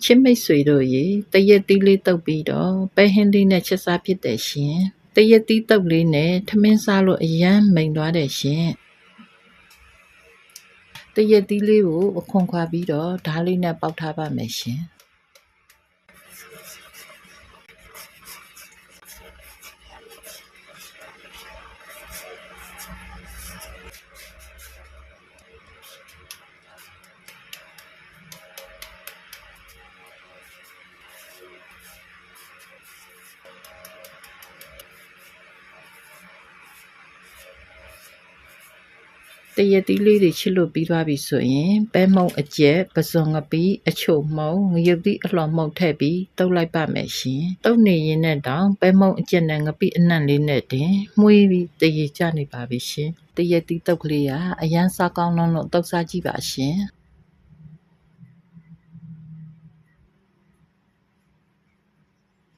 ချစ်မိတ်ဆွေတို့ရေတရက်သီးလေးတုပ်ပြီးတော့ပဲဟင်းလေးနဲ့ချက်စားဖြစ်တယ်ရှင်တရက်သီးတုပ်လေးနဲ့ထမင်းစားလို့အယမ်းမိန်သွားတယ်ရှင်တရက်သီးလေးကိုအခွန်ခွာပြီးတော့ဓားလေးနဲ့ပေါက်ထားပါမယ်ရှင်တရက်သီးလေးတွေချစ်လို့ပြီးသွားပြီဆိုရင်ပဲမုံအကျက်ပစွန်ငပီးအချို့မုံငရုတ်သီးအလှော်မှုတ်ထည့်ပြီးတုပ်လိုက်ပါမယ်ရှင်တုပ်နေရင်နဲ့တောင်ပဲမုံအကျက်နဲ့ငပီးအနံ့လေးနဲ့တင်မှုေးပြီးတရေကျနေပါပြီရှင်တရက်သီးတုပ်ကလေးကအရန်စားကောင်းလို့တုပ်စားကြည့်ပါရှင်